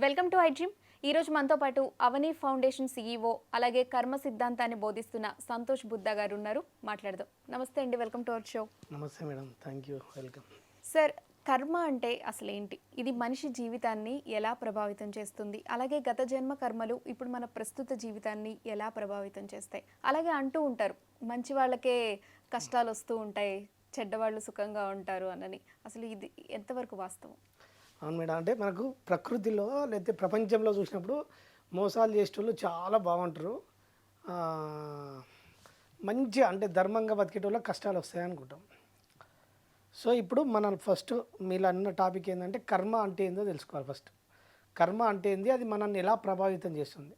Welcome to iDream. ఈరోజు మనతో పాటు అవని ఫౌండేషన్ సీఈఓ అలాగే కర్మ సిద్ధాంతాన్ని బోధిస్తున్న సంతోష్ బుద్ధా గారు ఉన్నారు. మాట్లాడదాం. నమస్తే అండి, వెల్కమ్ టు అవర్ షో. నమస్తే madam, thank you, welcome. Sir, కర్మ అంటే అసలు ఏంటి? ఇది మనిషి జీవితాన్ని ఎలా ప్రభావితం చేస్తుంది? అలాగే గత జన్మ కర్మలు ఇప్పుడు మన ప్రస్తుత జీవితాన్ని ఎలా ప్రభావితం చేస్తాయి? అలాగే అంటూ ఉంటారు, మంచి వాళ్ళకే కష్టాలు వస్తూ ఉంటాయి, చెడ్డవాళ్ళు సుఖంగా ఉంటారు అనని. అసలు ఇది ఎంతవరకు వాస్తవం? అవును మేడం, అంటే మనకు ప్రకృతిలో లేకపోతే ప్రపంచంలో చూసినప్పుడు మోసాలు చేసేటోళ్ళు చాలా బాగుంటారు. ఆ, మంచిగా అంటే ధర్మంగా బతికేటోళ్ళకి కష్టాలు వస్తాయి అనుకుంటాం. సో ఇప్పుడు మనం ఫస్ట్ మీరు అన్న టాపిక్ ఏంటంటే కర్మ అంటే ఏందో తెలుసుకోవాలి. ఫస్ట్ కర్మ అంటే ఏంది, అది మనల్ని ఎలా ప్రభావితం చేస్తుంది.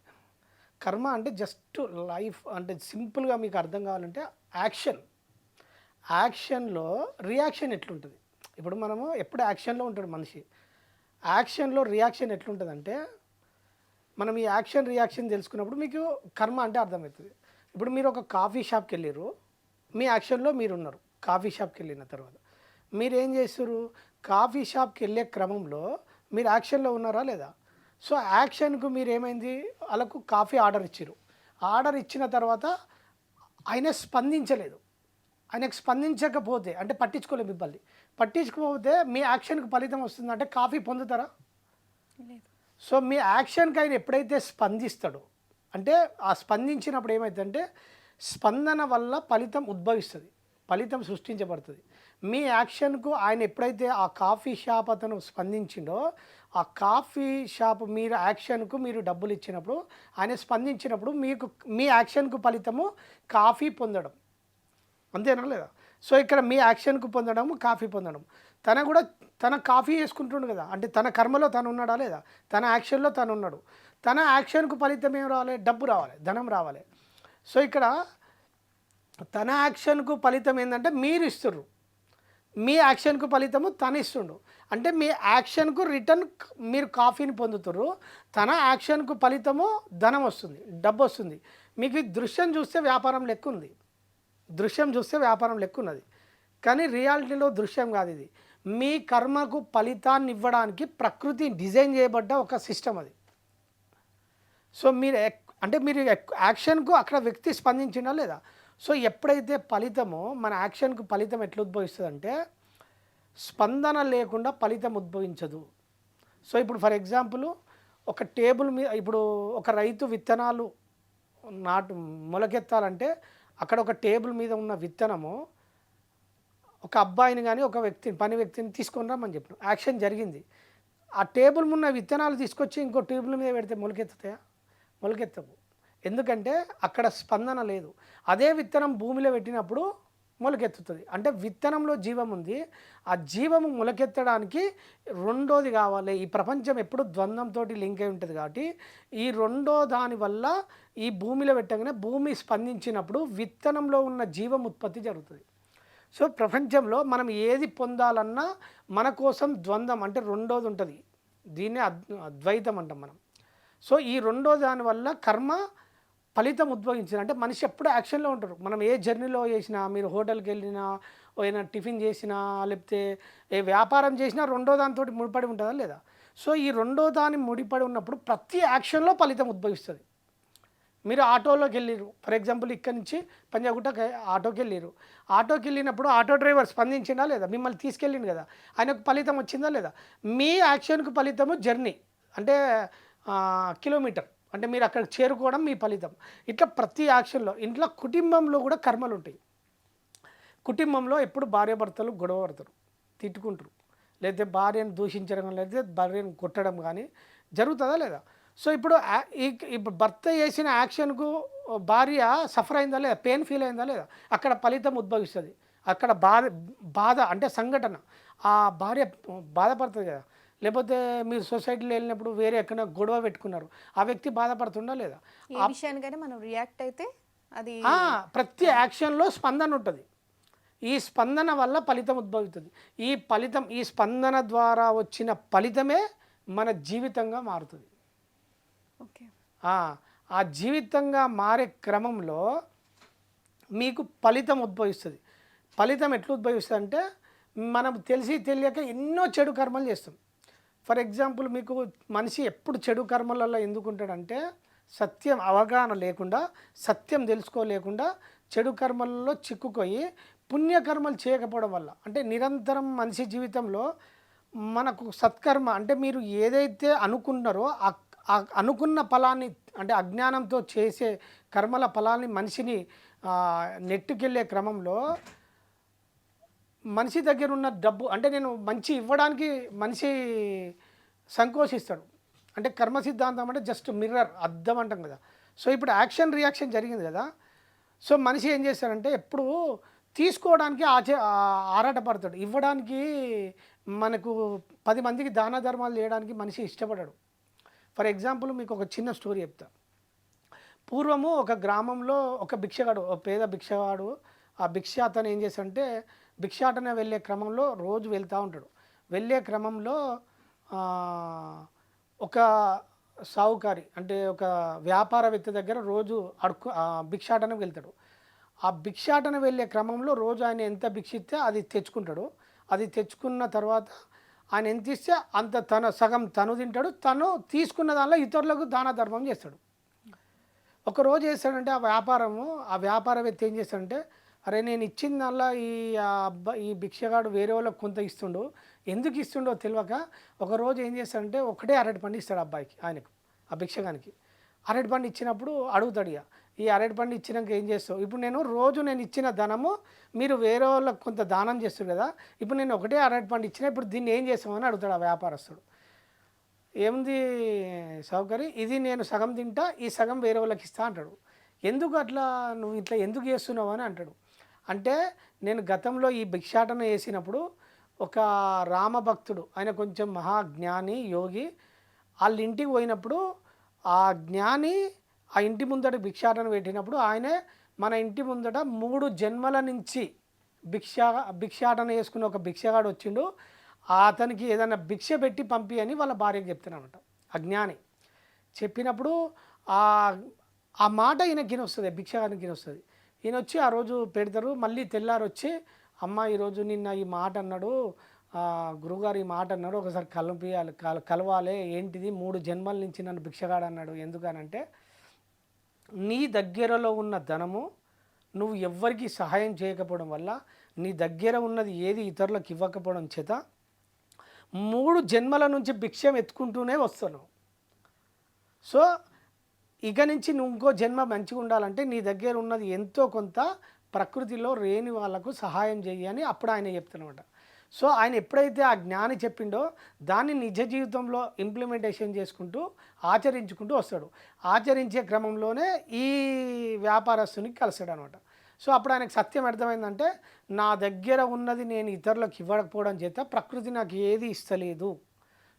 కర్మ అంటే జస్ట్ లైఫ్ అంటే సింపుల్గా మీకు అర్థం కావాలంటే యాక్షన్. యాక్షన్లో రియాక్షన్ ఎట్లుంటుంది. ఇప్పుడు మనము ఎప్పుడు యాక్షన్లో ఉంటాడు మనిషి. యాక్షన్లో రియాక్షన్ ఎట్లుంటుందంటే మనం ఈ యాక్షన్ రియాక్షన్ తెలుసుకున్నప్పుడు మీకు కర్మ అంటే అర్థమవుతుంది. ఇప్పుడు మీరు ఒక కాఫీ షాప్కి వెళ్ళారు, మీ యాక్షన్లో మీరున్నారు. కాఫీ షాప్కి వెళ్ళిన తర్వాత మీరు ఏం చేస్తారు? కాఫీ షాప్కి వెళ్ళే క్రమంలో మీరు యాక్షన్లో ఉన్నారా లేదా? సో యాక్షన్కు మీరు ఏమైంది, వాళ్ళకు కాఫీ ఆర్డర్ ఇచ్చారు. ఆర్డర్ ఇచ్చిన తర్వాత ఆయన స్పందించలేదు. ఆయనకు స్పందించకపోతే అంటే పట్టించుకోలేదు, మిమ్మల్ని పట్టించుకోకపోతే మీ యాక్షన్కి ఫలితం వస్తుందంటే కాఫీ పొందుతారా? సో మీ యాక్షన్కి ఆయన ఎప్పుడైతే స్పందిస్తాడో, అంటే ఆ స్పందించినప్పుడు ఏమవుతుందంటే స్పందన వల్ల ఫలితం ఉద్భవిస్తుంది, ఫలితం సృష్టించబడుతుంది. మీ యాక్షన్కు ఆయన ఎప్పుడైతే ఆ కాఫీ షాప్ అతను స్పందించిండో, ఆ కాఫీ షాప్ మీరు యాక్షన్కు మీరు డబ్బులు ఇచ్చినప్పుడు ఆయన స్పందించినప్పుడు మీకు మీ యాక్షన్కు ఫలితము కాఫీ పొందడం, అంతేనా లేదా? సో ఇక్కడ మీ యాక్షన్కు పొందడం, కాఫీ పొందడం. తన కూడా తన కాఫీ చేసుకుంటుండు కదా, అంటే తన కర్మలో తను ఉన్నాడా లేదా? తన యాక్షన్లో తను ఉన్నాడు. తన యాక్షన్కు ఫలితం ఏం రావాలి? డబ్బు రావాలి, ధనం రావాలి. సో ఇక్కడ తన యాక్షన్కు ఫలితం ఏంటంటే మీరు ఇస్తుర్రు, మీ యాక్షన్కు ఫలితము తను ఇస్తుండు. అంటే మీ యాక్షన్కు రిటర్న్ మీరు కాఫీని పొందుతుర్రు, తన యాక్షన్కు ఫలితము ధనం వస్తుంది, డబ్బు వస్తుంది. మీకు దృశ్యం చూస్తే వ్యాపారం లెక్క ఉంది, దృశ్యం చూస్తే వ్యాపారం లెక్క ఉన్నది, కానీ రియాలిటీలో దృశ్యం కాదు ఇది. మీ కర్మకు ఫలితాన్ని ఇవ్వడానికి ప్రకృతి డిజైన్ చేయబడ్డ ఒక సిస్టమ్ అది. సో మీరు అంటే మీరు యాక్షన్కు అక్కడ వ్యక్తి స్పందించినా లేదా? సో ఎప్పుడైతే ఫలితమో మన యాక్షన్కు ఫలితం ఎట్లా ఉద్భవిస్తుంది అంటే స్పందన లేకుండా ఫలితం ఉద్భవించదు. సో ఇప్పుడు ఫర్ ఎగ్జాంపుల్ ఒక టేబుల్ మీద ఇప్పుడు ఒక రైతు విత్తనాలు మొలకెత్తాలంటే అక్కడ ఒక టేబుల్ మీద ఉన్న విత్తనము ఒక అబ్బాయిని కానీ ఒక వ్యక్తిని పని వ్యక్తిని తీసుకొని రమ్మని చెప్పిన యాక్షన్ జరిగింది. ఆ టేబుల్ ఉన్న విత్తనాలు తీసుకొచ్చి ఇంకో టేబుల్ మీద పెడితే మొలకెత్తుతాయా? మొలకెత్తవు. ఎందుకంటే అక్కడ స్పందన లేదు. అదే విత్తనం భూమిలో పెట్టినప్పుడు మొలకెత్తుతుంది. అంటే విత్తనంలో జీవం ఉంది, ఆ జీవము మొలకెత్తడానికి రెండోది కావాలి. ఈ ప్రపంచం ఎప్పుడు ద్వంద్వంతో లింక్ అయి ఉంటుంది కాబట్టి ఈ రెండో దాని వల్ల ఈ భూమిలో పెట్టగానే భూమి స్పందించినప్పుడు విత్తనంలో ఉన్న జీవం ఉత్పత్తి జరుగుతుంది. సో ప్రపంచంలో మనం ఏది పొందాలన్నా మన కోసం ద్వంద్వం అంటే రెండోది ఉంటుంది, దీన్నే అద్వైతం అంటాం మనం. సో ఈ రెండో దాని వల్ల కర్మ ఫలితం ఉద్భవించింది. అంటే మనిషి ఎప్పుడు యాక్షన్లో ఉంటారు. మనం ఏ జర్నీలో చేసినా, మీరు హోటల్కి వెళ్ళినా, ఏదైనా టిఫిన్ చేసినా, లేకపోతే ఏ వ్యాపారం చేసినా రెండో దానితో ముడిపడి ఉంటుందా లేదా? సో ఈ రెండో దాని ముడిపడి ఉన్నప్పుడు ప్రతి యాక్షన్లో ఫలితం ఉద్భవిస్తుంది. మీరు ఆటోలోకి వెళ్ళిరు, ఫర్ ఎగ్జాంపుల్ ఇక్కడ నుంచి పంజాగుట్టకి ఆటోకి వెళ్ళిరు. ఆటోకి వెళ్ళినప్పుడు ఆటో డ్రైవర్ స్పందించిందా లేదా? మిమ్మల్ని తీసుకెళ్ళింది కదా, ఆయనకు ఫలితం వచ్చిందా లేదా? మీ యాక్షన్కు ఫలితము జర్నీ అంటే కిలోమీటర్, అంటే మీరు అక్కడికి చేరుకోవడం మీ ఫలితం. ఇట్లా ప్రతి యాక్షన్లో ఇంట్లో కుటుంబంలో కూడా కర్మలు ఉంటాయి. కుటుంబంలో ఎప్పుడు భార్యాభర్తలు గొడవ పడతారు, తిట్టుకుంటారు, లేకపోతే భార్యను దూషించడం, లేకపోతే భార్యను కొట్టడం కానీ జరుగుతుందా లేదా? సో ఇప్పుడు ఇప్పుడు భర్త చేసిన యాక్షన్కు భార్య సఫర్ అయిందా లేదా, పెయిన్ ఫీల్ అయిందా లేదా, అక్కడ ఫలితం ఉద్భవిస్తుంది. అక్కడ బాధ అంటే సంఘటన, ఆ భార్య బాధపడుతుంది కదా. లేకపోతే మీరు సొసైటీలో వెళ్ళినప్పుడు వేరే ఎక్కడ గొడవ పెట్టుకున్నారు, ఆ వ్యక్తి బాధపడుతుందా లేదా? ఏ విషయానికైనా మనం రియాక్ట్ అయితే అది ప్రతి యాక్షన్లో స్పందన ఉంటుంది. ఈ స్పందన వల్ల ఫలితం ఉద్భవిస్తుంది. ఈ స్పందన ద్వారా వచ్చిన ఫలితమే మన జీవితంగా మారుతుంది. ఓకే, ఆ జీవితంగా మారే క్రమంలో మీకు ఫలితం ఉద్భవిస్తుంది. ఫలితం ఎట్లా ఉద్భవిస్తుంది అంటే మనం తెలిసి తెలియక ఎన్నో చెడు కర్మలు చేస్తాం. ఫర్ ఎగ్జాంపుల్ మీకు మనిషి ఎప్పుడు చెడు కర్మలలో ఎందుకు ఉంటాడంటే సత్యం అవగాహన లేకుండా, సత్యం తెలుసుకోలేకుండా చెడు కర్మలలో చిక్కుపోయి పుణ్యకర్మలు చేయకపోవడం వల్ల, అంటే నిరంతరం మనిషి జీవితంలో మనకు సత్కర్మ అంటే మీరు ఏదైతే అనుకున్నారో అనుకున్న ఫలాన్ని, అంటే అజ్ఞానంతో చేసే కర్మల ఫలాన్ని మనిషిని నెట్టుకెళ్ళే క్రమంలో మనిషి దగ్గర ఉన్న డబ్బు, అంటే నేను మంచి ఇవ్వడానికి మనిషి సంకోచిస్తాడు. అంటే కర్మ సిద్ధాంతం అంటే జస్ట్ మిర్రర్, అద్దం అంటాం కదా. సో ఇప్పుడు యాక్షన్ రియాక్షన్ జరిగింది కదా. సో మనిషి ఏం చేస్తాడంటే ఎప్పుడు తీసుకోవడానికి ఆరాటపడతాడు, ఇవ్వడానికి మనకు 10 మందికి దాన ధర్మాలు చేయడానికి మనిషి ఇష్టపడాడు. ఫర్ ఎగ్జాంపుల్ మీకు ఒక చిన్న స్టోరీ చెప్తా. పూర్వము ఒక గ్రామంలో ఒక భిక్షగాడు, ఒక పేద భిక్షగాడు, ఆ భిక్ష అతను ఏం చేశాడంటే భిక్షాటన వెళ్ళే క్రమంలో రోజు వెళ్తూ ఉంటాడు. వెళ్ళే క్రమంలో ఒక సావుకారి అంటే ఒక వ్యాపారవేత్త దగ్గర రోజు భిక్షాటనకు వెళ్తాడు. ఆ భిక్షాటన వెళ్ళే క్రమంలో రోజు ఆయన ఎంత భిక్ష ఇస్తే అది తెచ్చుకుంటాడు. అది తెచ్చుకున్న తర్వాత ఆయన ఎంత ఇస్తే అంత సగం తను తింటాడు, తను తీసుకున్న దానిలో ఇతరులకు దాన ధర్మం చేస్తాడు. ఒకరోజు చేస్తాడంటే ఆ వ్యాపారవేత్త ఏం చేస్తాడంటే, అరే నేను ఇచ్చిన దానిలో ఈ భిక్షగాడు వేరే వాళ్ళకి కొంత ఇస్తుండు, ఎందుకు ఇస్తుండో తెలియక ఒకరోజు ఏం చేస్తాడంటే ఒకటే అరటిపండు ఇస్తాడు అబ్బాయికి, ఆయనకు ఆ భిక్షగానికి. అరటిపండు ఇచ్చినప్పుడు అడుగుతాడు, ఈ అరటిపండు ఇచ్చినాక ఏం చేస్తావు, ఇప్పుడు నేను ఇచ్చిన ధనము మీరు వేరే వాళ్ళకి కొంత దానం చేస్తారు కదా, ఇప్పుడు నేను ఒకటే అరటిపండు ఇచ్చిన, ఇప్పుడు దీన్ని ఏం చేస్తామని అడుగుతాడు ఆ వ్యాపారస్తుడు. ఏముంది సౌకర్యం, ఇది నేను సగం తింటా, ఈ సగం వేరే వాళ్ళకి ఇస్తా అంటాడు. ఎందుకు అట్లా, నువ్వు ఇట్లా ఎందుకు చేస్తున్నావు అని అంటాడు. అంటే నేను గతంలో ఈ భిక్షాటన వేసినప్పుడు ఒక రామభక్తుడు, ఆయన కొంచెం మహాజ్ఞాని యోగి, వాళ్ళ ఇంటికి పోయినప్పుడు ఆ జ్ఞాని ఆ ఇంటి ముందట భిక్షాటన పెట్టినప్పుడు ఆయనే మన ఇంటి ముందట 3 జన్మల నుంచి భిక్షాటన వేసుకున్న ఒక భిక్షగాడు వచ్చిండు, అతనికి ఏదైనా భిక్ష పెట్టి పంపి అని వాళ్ళ భార్యకు చెప్తున్నానమాట. అజ్ఞాని చెప్పినప్పుడు ఆ మాట ఈయనకి వస్తుంది, భిక్షగానికి వస్తుంది. ఈయన వచ్చి ఆ రోజు పెడతారు. మళ్ళీ తెల్లారు వచ్చి, అమ్మ ఈరోజు నిన్న ఈ మాట అన్నాడు, గురుగారు ఈ మాట అన్నాడు, ఒకసారి కలవాలి, ఏంటిది 3 జన్మల నుంచి నన్ను భిక్షగాడు అన్నాడు. ఎందుకనంటే నీ దగ్గరలో ఉన్న ధనము నువ్వు ఎవ్వరికి సహాయం చేయకపోవడం వల్ల, నీ దగ్గర ఉన్నది ఏది ఇతరులకు ఇవ్వకపోవడం చేత 3 జన్మల నుంచి భిక్షం ఎత్తుకుంటూనే వస్తున్నావు. సో ఇక నుంచి నువ్వు ఇంకో జన్మ మంచిగా ఉండాలంటే నీ దగ్గర ఉన్నది ఎంతో కొంత ప్రకృతిలో లేని వాళ్ళకు సహాయం చేయని అప్పుడు ఆయన చెప్తున్నమాట. సో ఆయన ఎప్పుడైతే ఆ జ్ఞాని చెప్పిండో దాన్ని నిజ జీవితంలో ఇంప్లిమెంటేషన్ చేసుకుంటూ ఆచరించుకుంటూ వస్తాడు. ఆచరించే క్రమంలోనే ఈ వ్యాపారస్తునికి కలిసాడు అనమాట. సో అప్పుడు ఆయనకు సత్యం అర్థమైందంటే, నా దగ్గర ఉన్నది నేను ఇతరులకు ఇవ్వకపోవడం చేత ప్రకృతి నాకు ఏది ఇస్తలేదు.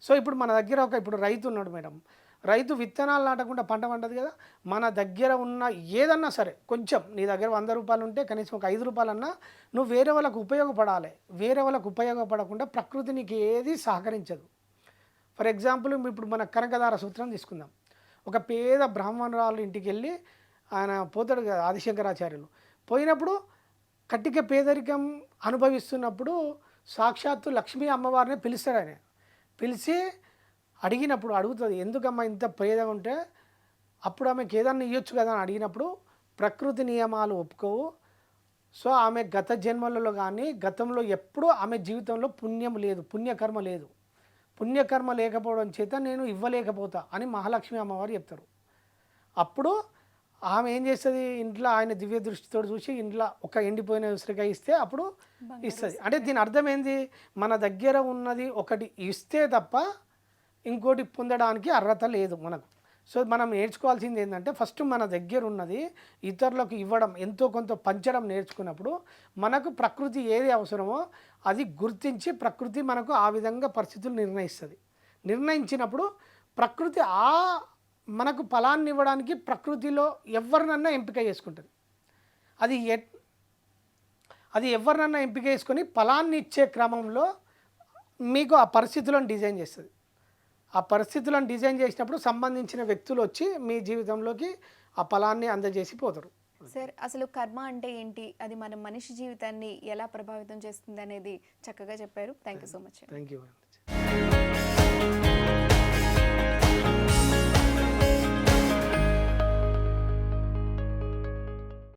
సో ఇప్పుడు మన దగ్గర ఇప్పుడు రైతు ఉన్నాడు మేడం, రైతు విత్తనాలు నాటకుండా పంట పండదు కదా. మన దగ్గర ఉన్న ఏదన్నా సరే, కొంచెం నీ దగ్గర 100 రూపాయలు ఉంటే కనీసం ఒక 5 రూపాయలన్నా నువ్వు వేరే వాళ్ళకు ఉపయోగపడాలి. వేరే వాళ్ళకు ఉపయోగపడకుండా ప్రకృతి నీకు ఏది సహకరించదు. ఫర్ ఎగ్జాంపుల్ ఇప్పుడు మన కనకదార సూత్రం తీసుకుందాం. ఒక పేద బ్రాహ్మణురాలు ఇంటికి వెళ్ళి ఆయన పోతాడు కదా ఆదిశంకరాచార్యులు. పోయినప్పుడు కట్టిక పేదరికం అనుభవిస్తున్నప్పుడు సాక్షాత్తు లక్ష్మీ అమ్మవారిని పిలుస్తాడు. ఆయన పిలిచి అడిగినప్పుడు అడుగుతుంది, ఎందుకమ్మా ఇంత పేదగా ఉంటే, అప్పుడు ఆమెకు ఏదన్నా ఇవ్వచ్చు కదా అని అడిగినప్పుడు ప్రకృతి నియమాలు ఒప్పుకోవు. సో ఆమె గత జన్మలలో కానీ గతంలో ఎప్పుడూ ఆమె జీవితంలో పుణ్యం లేదు, పుణ్యకర్మ లేదు. పుణ్యకర్మ లేకపోవడం చేత నేను ఇవ్వలేకపోతా అని మహాలక్ష్మి అమ్మవారు చెప్తారు. అప్పుడు ఆమె ఏం చేస్తుంది, ఇంట్లో ఆయన దివ్య దృష్టితో చూసి ఇంట్లో ఒక ఎండిపోయిన ఉసిరికాయ ఇస్తే అప్పుడు ఇస్తుంది. అంటే దీని అర్థం ఏంది, మన దగ్గర ఉన్నది ఒకటి ఇస్తే తప్ప ఇంకోటి పొందడానికి అర్హత లేదు మనకు. సో మనం నేర్చుకోవాల్సింది ఏంటంటే, ఫస్ట్ మన దగ్గర ఉన్నది ఇతరులకు ఇవ్వడం, ఎంతో కొంత పంచడం నేర్చుకున్నప్పుడు మనకు ప్రకృతి ఏది అవసరమో అది గుర్తించి ప్రకృతి మనకు ఆ విధంగా పరిస్థితులు నిర్ణయిస్తుంది. నిర్ణయించినప్పుడు ప్రకృతి మనకు ఫలాన్ని ఇవ్వడానికి ప్రకృతిలో ఎవరినన్నా ఎంపిక చేసుకుంటుంది. అది ఎవరినన్నా ఎంపిక చేసుకొని ఫలాన్ని ఇచ్చే క్రమంలో మీకు ఆ పరిస్థితులను డిజైన్ చేస్తుంది. ఆ పరిస్థితులను డిజైన్ చేసినప్పుడు సంబంధించిన వ్యక్తులు వచ్చి మీ జీవితంలోకి ఆ ఫలాన్ని అందజేసి పోతారు. సార్, అసలు కర్మ అంటే ఏంటి, అది మన మనిషి జీవితాన్ని ఎలా ప్రభావితం చేస్తుంది అనేది చక్కగా చెప్పారు. Thank you so much. Thank you.